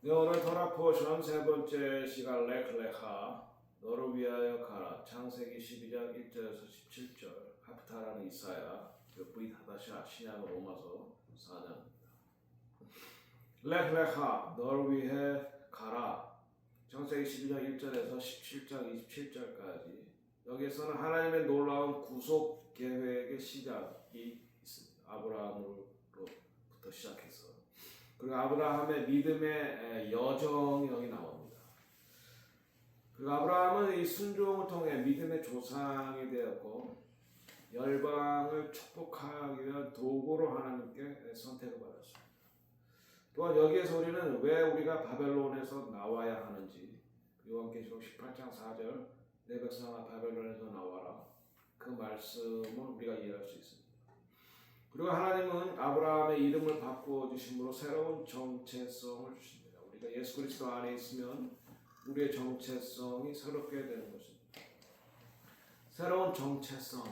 네, 오늘 토라 포션 세 번째 시간 렉레하 너를 위하여 가라 창세기 12장 1절에서 17절 하프타라는 이사야 브릿 하다샤 신약 로마서 4장입니다. 렉레하 너를 위해 가라 창세기 12장 1절에서 17장 27절까지 여기에서는 하나님의 놀라운 구속 계획의 시작이 있습니다. 아브라함으로부터 시작해서 그리고 아브라함의 믿음의 여정이 여기 나옵니다. 그리고 아브라함은 이 순종을 통해 믿음의 조상이 되었고 열방을 축복하기 위한 도구로 하나님께 선택을 받았습니다. 또한 여기에서 우리는 왜 우리가 바벨론에서 나와야 하는지 요한계시록 18장 4절 내 백성아 바벨론에서 나와라 그 말씀을 우리가 이해할 수 있습니다. 그리고 하나님은 아브라함의 이름을 바꾸어 주심으로 새로운 정체성을 주십니다. 우리가 예수 그리스도 안에 있으면 우리의 정체성이 새롭게 되는 것입니다. 새로운 정체성,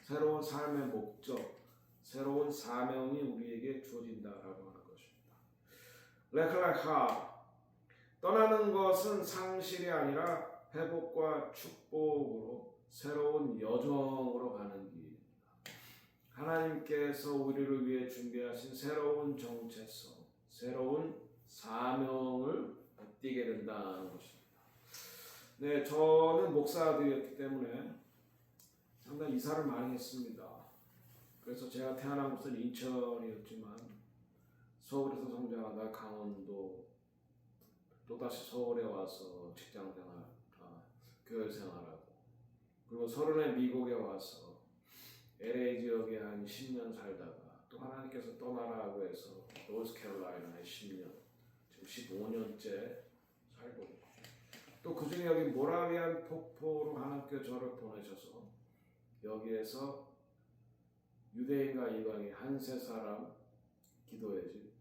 새로운 삶의 목적, 새로운 사명이 우리에게 주어진다라고 하는 것입니다. 레클레카 떠나는 것은 상실이 아니라 회복과 축복으로 새로운 여정으로 가는 길. 하나님께서 우리를 위해 준비하신 새로운 정체성, 새로운 사명을 띠게 된다는 것입니다. 네, 저는 목사들이었기 때문에 상당히 이사를 많이 했습니다. 그래서 제가 태어난 곳은 인천이었지만 서울에서 성장하다 강원도 또다시 서울에 와서 직장생활, 교회 생활하고 그리고 서른에 미국에 와서 LA 지역에 한 10년 살다가 또 하나님께서 떠나라고 해서 노스캐롤라이나에 10년, 지금 15년째 살고 있고 또 그중에 여기 모라비안 폭포로 하나님께 저를 보내셔서 여기에서 유대인과 이방인 한 세 사람 기도의 집,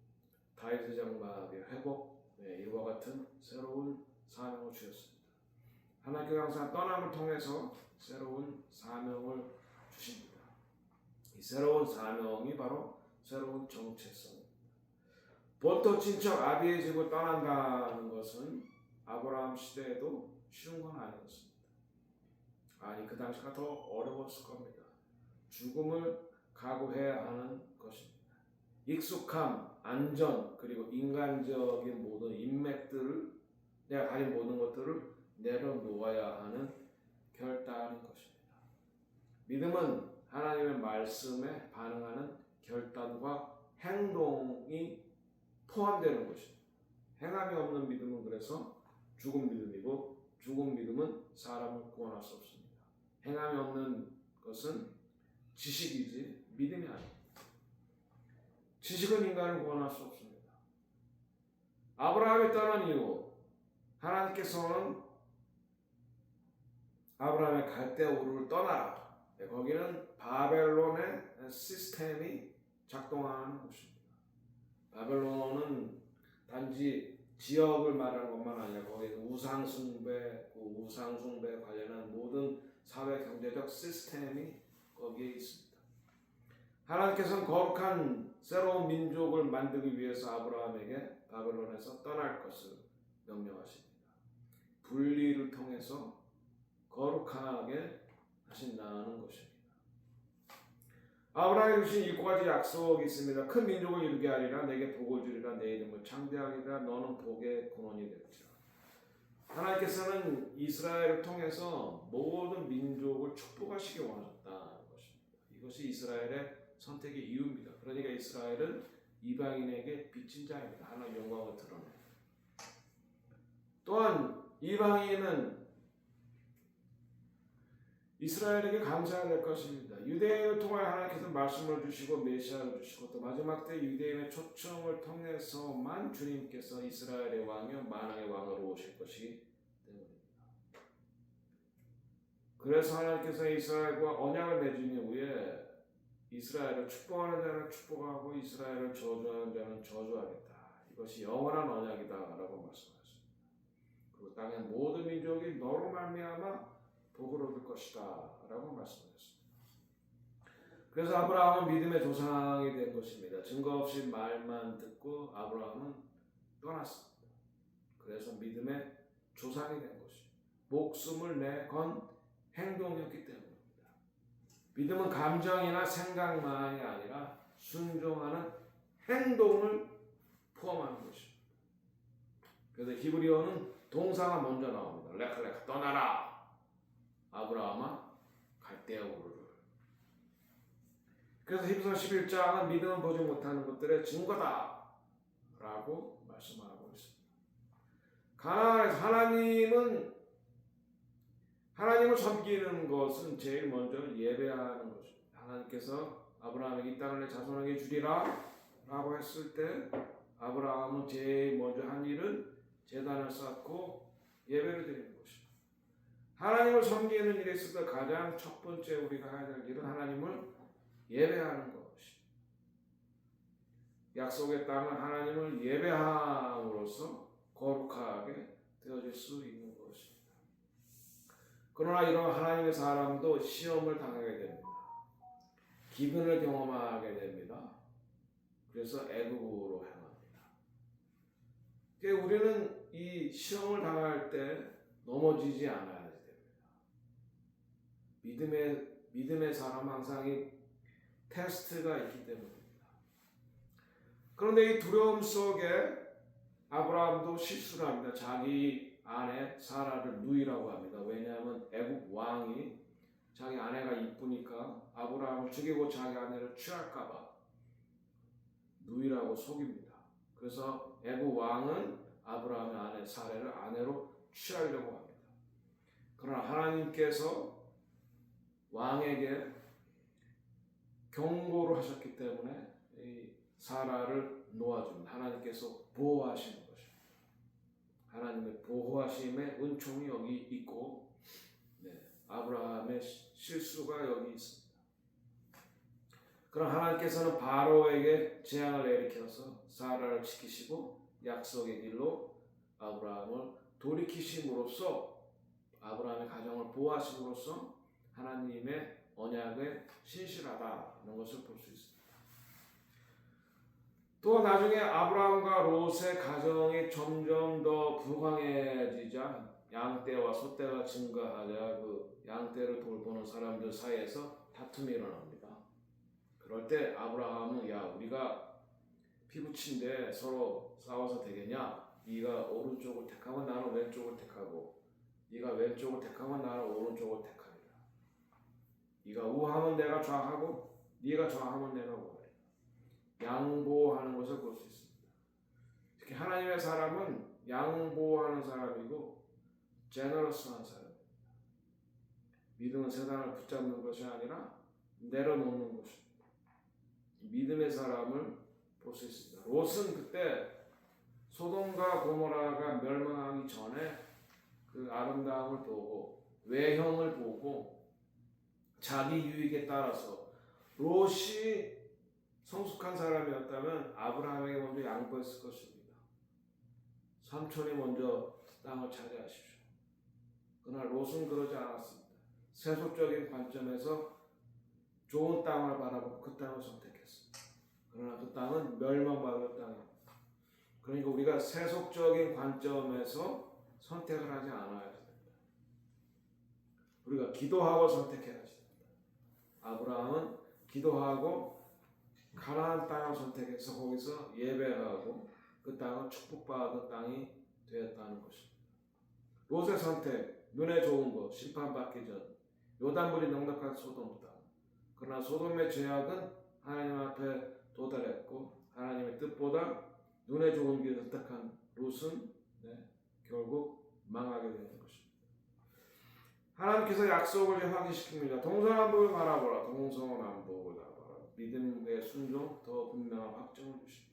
다윗의 장막의 회복, 이와 같은 새로운 사명을 주셨습니다. 하나님께서 항상 떠남을 통해서 새로운 사명을 주십니다. 이 새로운 사명이 바로 새로운 정체성입니다. 본토 친척 아비의 집을 떠난다는 것은 아브라함 시대에도 쉬운 건 아니었습니다. 아니 그 당시가 더 어려웠을 겁니다. 죽음을 각오해야 하는 것입니다. 익숙함, 안전, 그리고 인간적인 모든 인맥들을 내가 가진 모든 것들을 내려놓아야 하는 결단인 것입니다. 믿음은 하나님의 말씀에 반응하는 결단과 행동이 포함되는 것입니다. 행함이 없는 믿음은 그래서 죽은 믿음이고 죽은 믿음은 사람을 구원할 수 없습니다. 행함이 없는 것은 지식이지 믿음이 아닙니다. 지식은 인간을 구원할 수 없습니다. 아브라함이 떠난 이후 하나님께서는 아브라함의 갈대우르를 떠나라. 거기는 바벨론의 시스템이 작동하는 곳입니다. 바벨론은 단지 지역을 말하는 것만 아니라 거기에 우상숭배, 우상숭배에 관련한 모든 사회 경제적 시스템이 거기에 있습니다. 하나님께서는 거룩한 새로운 민족을 만들기 위해서 아브라함에게 바벨론에서 떠날 것을 명령하십니다. 분리를 통해서 거룩하게 하신다는 것입니다. 아브라함이 주신 7가지 약속이 있습니다. 큰 민족을 이루게 하리라 내게 복을 주리라 내 이름을 창대하리라 너는 복의 근원이 될지라. 하나님께서는 이스라엘을 통해서 모든 민족을 축복하시기 원하셨다는 것입니다. 이것이 이스라엘의 선택의 이유입니다. 그러니까 이스라엘은 이방인에게 빚진 자입니다. 하나님의 영광을 드러냅니다. 또한 이방인은 이스라엘에게 감사해야 될 것입니다. 유대인을 통하여 하나님께서 말씀을 주시고 메시아를 주시고 또 마지막 때 유대인의 초청을 통해서만 주님께서 이스라엘의 왕이요 만왕의 왕으로 오실 것이기 때문입니다. 그래서 하나님께서 이스라엘과 언약을 맺은 이후에 이스라엘을 축복하는 자는 축복하고 이스라엘을 저주하는 자는 저주하겠다. 이것이 영원한 언약이다라고 말씀하셨습니다. 그리고 땅의 모든 민족이 너로 말미암아 복을 얻을 것이다 라고 말씀하셨습니다. 그래서 아브라함은 믿음의 조상이 된 것입니다. 증거 없이 말만 듣고 아브라함은 떠났습니다. 그래서 믿음의 조상이 된 것이 목숨을 내건 행동이었기 때문입니다. 믿음은 감정이나 생각만이 아니라 순종하는 행동을 포함하는 것입니다. 그래서 히브리어는 동사가 먼저 나옵니다. 레카 떠나라. 아브라함아 갈대아 우르를. 그래서 히브리서 11장은 믿음은 보지 못하는 것들의 증거다 라고 말씀하고 있습니다. 가나안에서 하나님을 섬기는 것은 제일 먼저 예배하는 것입니다. 하나님께서 아브라함에게 이 땅을 내 자손에게 주리라 라고 했을 때 아브라함은 제일 먼저 한 일은 제단을 쌓고 예배를 드리는 것입니다. 하나님을 섬기는 일에 있어서 가장 첫 번째 우리가 해야 될 일은 하나님을 예배하는 것입니다. 약속의 땅은 하나님을 예배함으로써 거룩하게 되어질 수 있는 것입니다. 그러나 이런 하나님의 사람도 시험을 당하게 됩니다. 기근을 경험하게 됩니다. 그래서 애굽으로 향합니다. 우리는 이 시험을 당할 때 넘어지지 않아야 됩니다. 믿음의 사람 항상 이 테스트가 있기 때문입니다. 그런데 이 두려움 속에 아브라함도 실수를 합니다. 자기 아내 사라를 누이라고 합니다. 왜냐하면 애굽 왕이 자기 아내가 이쁘니까 아브라함을 죽이고 자기 아내를 취할까봐 누이라고 속입니다. 그래서 애굽 왕은 아브라함의 아내 사라를 아내로 취하려고 합니다. 그러나 하나님께서 왕에게 경고를 하셨기 때문에 이 사라를 놓아줍니다. 하나님께서 보호하시는 것입니다. 하나님의 보호하심의 은총이 여기 있고 아브라함의 실수가 여기 있습니다. 그럼 하나님께서는 바로에게 재앙을 내리켜서 사라를 지키시고 약속의 길로 아브라함을 돌이키심으로써 아브라함의 가정을 보호하심으로써 하나님의 언약에 신실하다는 것을 볼 수 있습니다. 또 나중에 아브라함과 롯의 가정이 점점 더 불광해지자 양떼와 소떼가 증가하자 그 양떼를 돌보는 사람들 사이에서 다툼이 일어납니다. 그럴 때 아브라함은 우리가 피부친데 서로 싸워서 되겠냐? 네가 오른쪽을 택하면 나는 왼쪽을 택하고 네가 왼쪽을 택하면 나는 오른쪽을 택하리라. 네가 우하면 내가 좌하고 네가 좌하면 내가 우하리라. 양보하는 것을 볼 수 있습니다. 특히 하나님의 사람은 양보하는 사람이고 제너러스한 사람입니다. 믿음은 세상을 붙잡는 것이 아니라 내려놓는 것입니다. 믿음의 사람을 볼 수 있습니다. 롯은 그때 소돔과 고모라가 멸망하기 전에 그 아름다움을 보고 외형을 보고 자기 유익에 따라서 롯이 성숙한 사람이었다면 아브라함에게 먼저 양보했을 것입니다. 삼촌이 먼저 땅을 차지하십시오. 그러나 롯은 그러지 않았습니다. 세속적인 관점에서 좋은 땅을 바라보고 그 땅을 선택했습니다. 그러나 그 땅은 멸망받을 땅입니다. 그러니까 우리가 세속적인 관점에서 선택을 하지 않아야 됩니다. 우리가 기도하고 선택해야지 됩니다. 아브라함은 기도하고 가나안 땅을 선택해서 거기서 예배하고 그 땅은 축복받은 땅이 되었다는 것입니다. 롯의 선택, 눈에 좋은 것, 심판받기 전 요단물이 넉넉한 소돔 땅. 그러나 소돔의 죄악은 하나님 앞에 도달했고 하나님의 뜻보다 눈에 좋은 길을 선택한 롯은 결국 망하게 되는 것입니다. 하나님께서 약속을 확인시킵니다. 동서남북을 바라보라. 동서남북을 바라보라. 믿음의 순종 더 분명한 확정을 주십니다.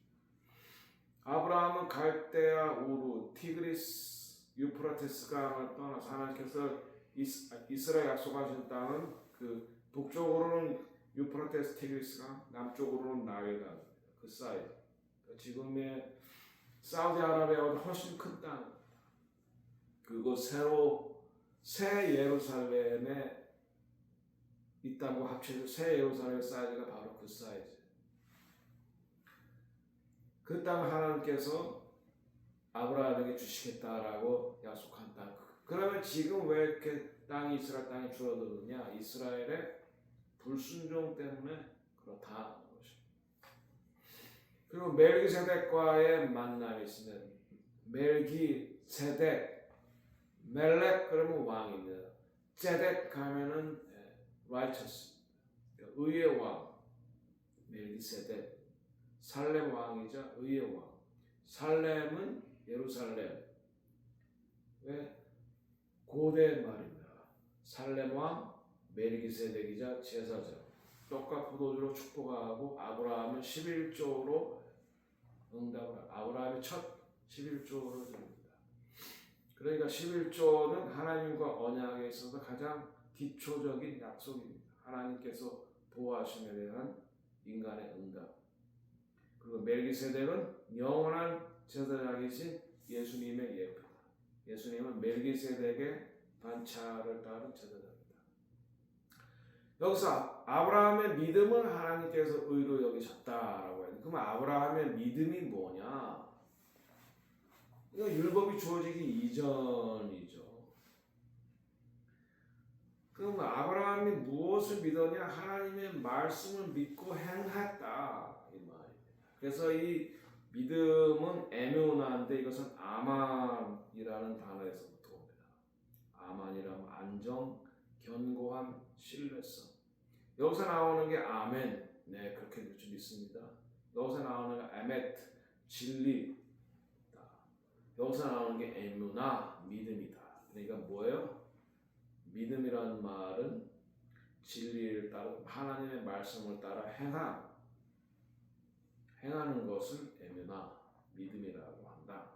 아브라함은 갈대아 우루 티그리스 유프라테스 강을 떠나서 하나님께서 이스라엘 약속하신 땅은 그 북쪽으로는 유프라테스 티그리스 강, 남쪽으로는 나일 강입니다. 그 사이즈. 지금의 사우디아라비아보다 훨씬 큰 땅. 그리고 새 예루살렘에 이 땅과 합쳐서 새 예루살렘 사이즈가 바로 그 사이즈. 그 땅을 하나님께서 아브라함에게 주시겠다라고 약속한 땅. 그러면 지금 왜 이렇게 이스라엘 땅이 줄어드느냐? 이스라엘의 불순종 때문에 그렇다는 것입니다. 그리고 멜기세덱과의 만남이 있으면 멜기세덱, 멜렉 그러면 왕입니다. 제덱 하면은 righteous, 의의 왕. 멜기세덱, 살렘 왕이자 의의 왕. 살렘은 예루살렘. 왜? 고대 말입니다. 살렘 왕, 멜기세덱이자 제사장. 떡과 포도주로 축복하고 아브라함은 11조로 응답을 하고 아브라함이 첫 11조를 드립니다. 그러니까 11조는 하나님과 언약에 있어서 가장 기초적인 약속입니다. 하나님께서 보호하심에 대한 인간의 응답. 그리고 멜기세덱은 영원한 제사장이신 예수님의 예표다. 예수님은 멜기세덱의 반차를 따른 제사장입니다. 여기서 아브라함의 믿음을 하나님께서 의로 여기셨다라고 해요. 그럼 아브라함의 믿음이 뭐냐? 이거 율법이 주어지기 이전이죠. 그럼 아브라함이 무엇을 믿었냐? 하나님의 말씀을 믿고 행했다 이 말입니다. 그래서 이 믿음은 에뮤나인데 이것은 아만이라는 단어에서부터 옵니다. 아만이라면 안정, 견고함, 신뢰성. 여기서 나오는 게 아멘, 네 그렇게 믿습니다. 여기서 나오는 게 에메트, 진리다. 여기서 나오는 게 에뮤나, 믿음이다. 그러니까 뭐예요? 믿음이란 말은 진리를 따라 하나님의 말씀을 따라 행하는 것을 에뮤나, 믿음이라고 한다.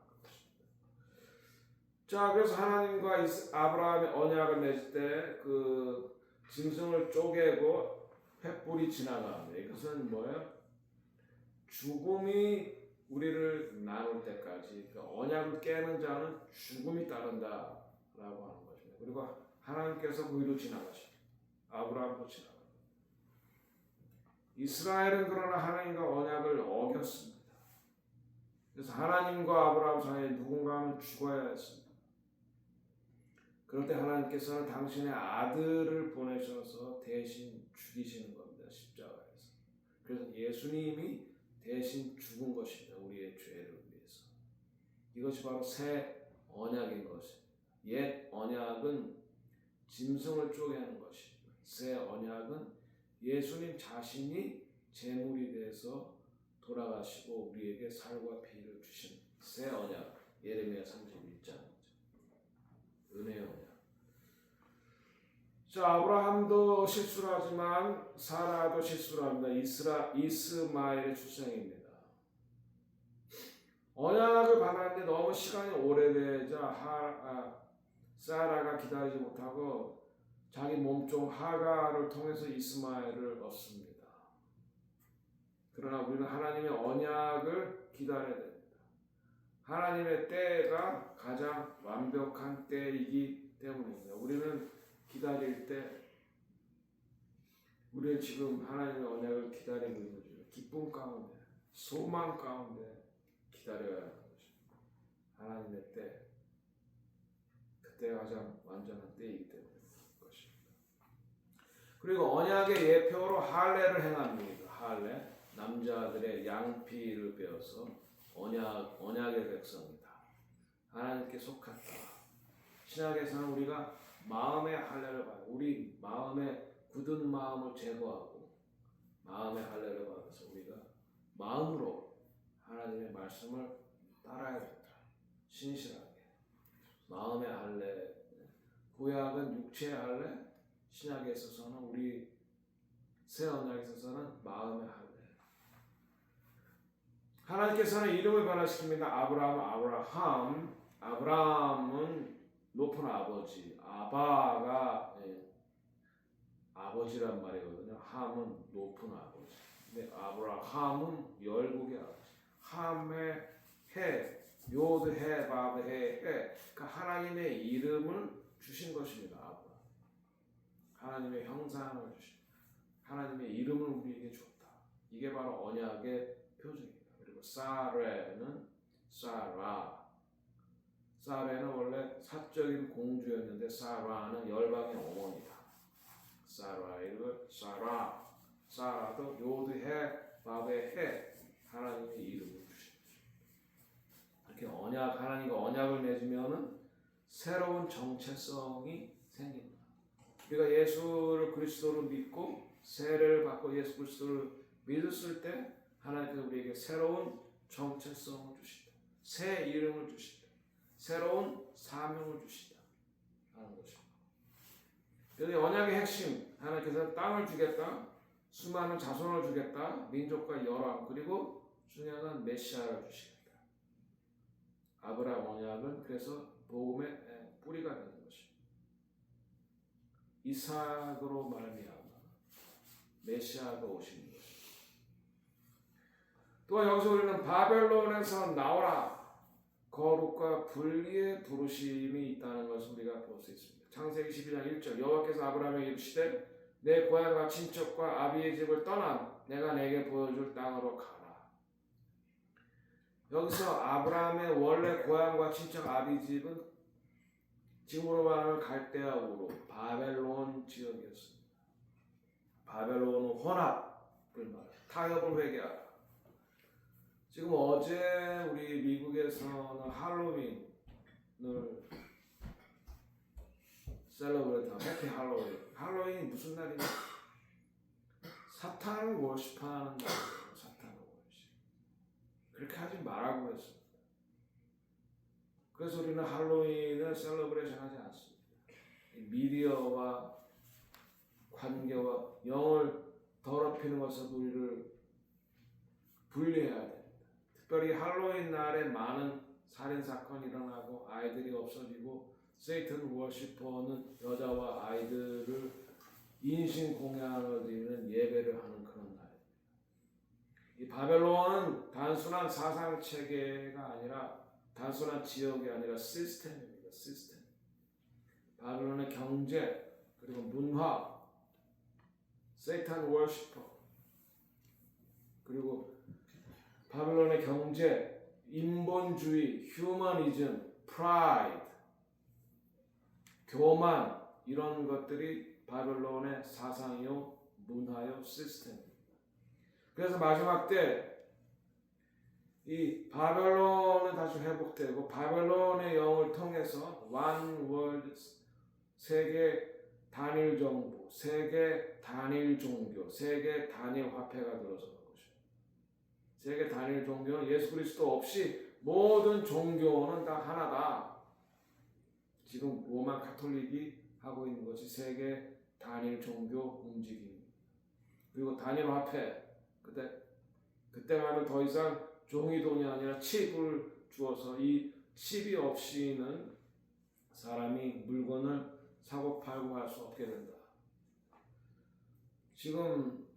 자, 그래서 하나님과 아브라함의 언약을 맺을 때 그 짐승을 쪼개고 횃불이 지나갑니다. 이것은 뭐예요? 죽음이 우리를 나눌 때까지 그 언약을 깨는 자는 죽음이 따른다라고 하는 것입니다. 그리고 하나님께서 그 위로 지나가십니다. 아브라함도 지나갑니다. 이스라엘은 그러나 하나님과 언약을 어겼습니다. 그래서 하나님과 아브라함 사이에 누군가는 죽어야 했습니다. 그럴 때 하나님께서는 당신의 아들을 보내셔서 대신 죽이시는 겁니다. 십자가에서. 그래서 예수님이 대신 죽은 것입니다. 우리의 죄를 위해서. 이것이 바로 새 언약인 것입니다. 옛 언약은 짐승을 쪼개는 것입니다. 새 언약은 예수님 자신이 제물이 돼서 돌아가시고 우리에게 살과 피를 주신 새 언약. 예레미야 31장. 은혜의 언약. 자, 아브라함도 실수를 하지만 사라도 실수를 합니다. 이스마엘의 출생입니다. 언약을 받았는데 너무 시간이 오래되자 사라가 기다리지 못하고 자기 몸종 하가를 통해서 이스마엘을 얻습니다. 그러나 우리는 하나님의 언약을 기다려야 됩니다. 하나님의 때가 가장 완벽한 때이기 때문입니다. 우리는 기다릴 때 우리는 지금 하나님의 언약을 기다리고 있는 중 기쁨 가운데 소망 가운데 기다려야 하는 것입니다. 하나님의 때 그때가 가장 완전한 때이기 때문에 것입니다. 그리고 언약의 예표로 할례를 행합니다. 할례 남자들의 양피를 베어서 언약의 백성이다. 하나님께 속하다. 신약에서는 우리가 마음의 할례를 받아 우리 마음의 굳은 마음을 제거하고 마음의 할례를 받아서 우리가 마음으로 하나님의 말씀을 따라야 된다. 신실하게 마음의 할례. 구약은 육체의 할례, 신약에 있어서는 우리 새 언약에 있어서는 마음의 할례. 하나님께서는 이름을 변화시킵니다. 아브라함은 높은 아버지, 아바가 아버지란 말이거든요. 함은 높은 아버지. 근데 아브라함은 열국의 아버지. 함의 해, 요드 해, 바브 해. 그러니까 하나님의 이름을 주신 것입니다. 아브라함. 하나님의 형상을 주신. 하나님의 이름을 우리에게 줬다. 이게 바로 언약의 표징입니다. 그리고 사레는 사라. 사레는 원래 사적인 공주였는데 사라는 열방의 어머니다. 사라도 요드해 바베 해 하나님의 이름을 주신 거죠. 이렇게 하나님과 언약을 맺으면은 새로운 정체성이 생깁니다. 우리가 예수를 그리스도로 믿고 세례를 받고 예수 그리스도를 믿었을 때 하나님께서 우리에게 새로운 정체성을 주신다. 새 이름을 주신다. 새로운 사명을 주신다 하는 것입니다. 그래서 언약의 핵심, 하나님께서 땅을 주겠다, 수많은 자손을 주겠다, 민족과 열왕, 그리고 중요한 메시아를 주시겠다. 아브라함 언약은 그래서 복음의 뿌리가 되는 것입니다. 이삭으로 말미암아 메시아가 오시는 것입니다. 또 여기서 우리는 바벨론에서 나오라, 거룩과 분리의 부르심이 있다는 것을 우리가 볼 수 있습니다. 창세기 12장 1절, 여호와께서 아브라함에게 이르시되 내 고향과 친척과 아비의 집을 떠나 내가 내게 보여줄 땅으로 가라. 여기서 아브라함의 원래 고향과 친척 아비 집은 지금으로 말하면 갈대아우로 바벨론 지역이었습니다. 바벨론은 혼합을 말합니다. 타협을 회개하라. 지금 어제 우리 미국에서는 할로윈을 셀러브레이트하고 해피 할로윈. 할로윈이 무슨 날이냐? 사탄을 월십하는 날이에요. 사탄을 월십. 그렇게 하지 말라고 했습니다. 그래서 우리는 할로윈을 셀러브레이션 하지 않습니다. 미디어와 관계와 영을 더럽히는 것에서 우리를 분리해야 됩니다. 특별히 할로윈 날에 많은 살인사건이 일어나고 아이들이 없어지고 세이튼 워시퍼는 여자와 아이들을 인신공양을 드리는 예배를 하는 그런 날입니다. 이 바벨론은 단순한 사상체계가 아니라 단순한 지역이 아니라 시스템입니다. 시스템. 바벨론의 경제 그리고 문화, 세이탄 워시퍼, 그리고 바벨론의 경제, 인본주의, 휴머니즘, 프라이드, 교만, 이런 것들이 바벨론의 사상이요, 문화요, 시스템입니다. 그래서 마지막 때 이 바벨론은 다시 회복되고 바벨론의 영을 통해서 One World, 세계 단일 정부, 세계 단일 종교, 세계 단일 화폐가 들어서는 것입니다. 세계 단일 종교는 예수 그리스도 없이 모든 종교는 다 하나다. 지금 로마 가톨릭이 하고 있는 것이 세계 단일 종교 움직임입니다. 그리고 단일 화폐, 그때만은 더 이상 종이돈이 아니라 칩을 주어서 이 칩이 없이는 사람이 물건을 사고 팔고 할 수 없게 된다. 지금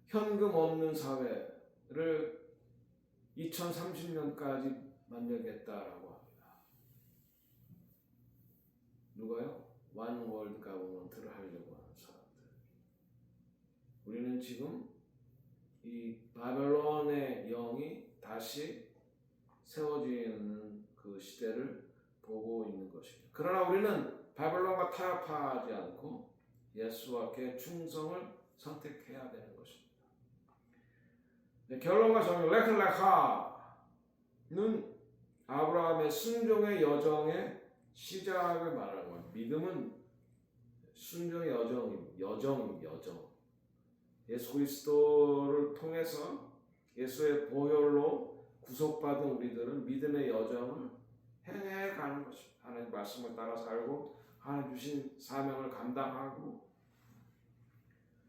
현금 없는 사회를 2030년까지 만들겠다라고 합니다. 누가요? One World Government를 하려고 하는 사람들. 우리는 지금 이 바벨론의 영이 다시 세워지는 그 시대를 보고 있는 것입니다. 그러나 우리는 바벨론과 타협하지 않고 예수와께 충성을 선택해야 되는 것입니다. 결론과 정리, 레클레카는 아브라함의 순종의 여정의 시작을 말하는 겁니다. 믿음은 순종의 여정. 예수 그리스도를 통해서 예수의 보혈로 구속받은 우리들은 믿음의 여정을 행해가는 것입니다. 하나님 말씀을 따라 살고 하나님 주신 사명을 감당하고,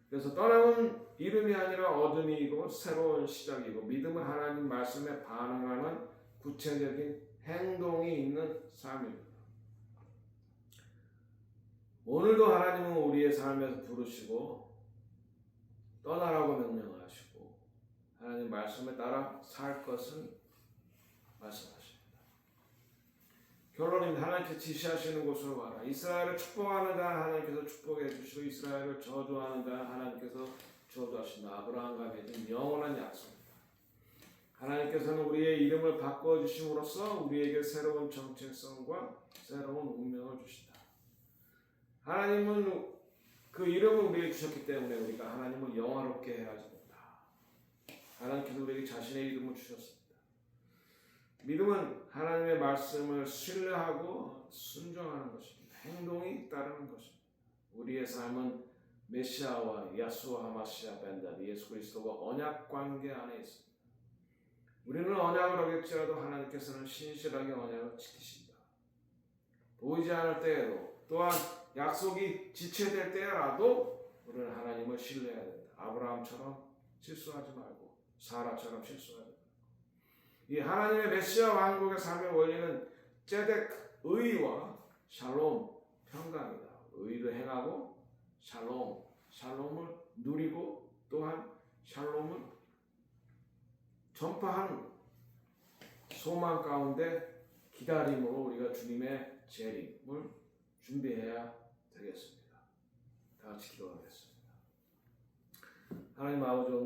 그래서 떠나온 이름이 아니라 어둠이고 새로운 시작이고 믿음은 하나님 말씀에 반응하는 구체적인 행동이 있는 삶입니다. 오늘도 하나님은 우리의 삶에서 부르시고 떠나라고 명령하시고 하나님 말씀에 따라 살 것을 말씀하십니다. 결론입니다. 하나님께서 지시하시는 곳으로 가라. 이스라엘을 축복하는 자 하나님께서 축복해 주시고 이스라엘을 저주하는 자 하나님께서 저주하신다. 아브라함과 맺은 영원한 약속입니다. 하나님께서는 우리의 이름을 바꿔주심으로써 우리에게 새로운 정체성과 새로운 운명을 주신다. 하나님은 그 이름을 우리에게 주셨기 때문에 우리가 하나님을 영화롭게 해야 된다. 하나님께서 우리에게 자신의 이름을 주셨습니다. 믿음은 하나님의 말씀을 신뢰하고 순종하는 것입니다. 행동이 따르는 것입니다. 우리의 삶은 메시아와 야수와 하마시아 벤다 예수 그리스도와 언약 관계 안에 있습니다. 우리는 언약을 어길지라도 하나님께서는 신실하게 언약을 지키신다. 보이지 않을 때에도 또한 약속이 지체될 때라도 우리는 하나님을 신뢰해야 된다. 아브라함처럼 실수하지 말고 사라처럼 실수하지 말고. 이 하나님의 메시아 왕국의 삶의 원리는 제덱 의와 샬롬 평강이다. 의를 행하고 샬롬을 누리고 또한 샬롬을 전파하는 소망 가운데 기다림으로 우리가 주님의 재림을 준비해야 되겠습니다. 다 같이 기도하겠습니다. 하나님 아버지, 오늘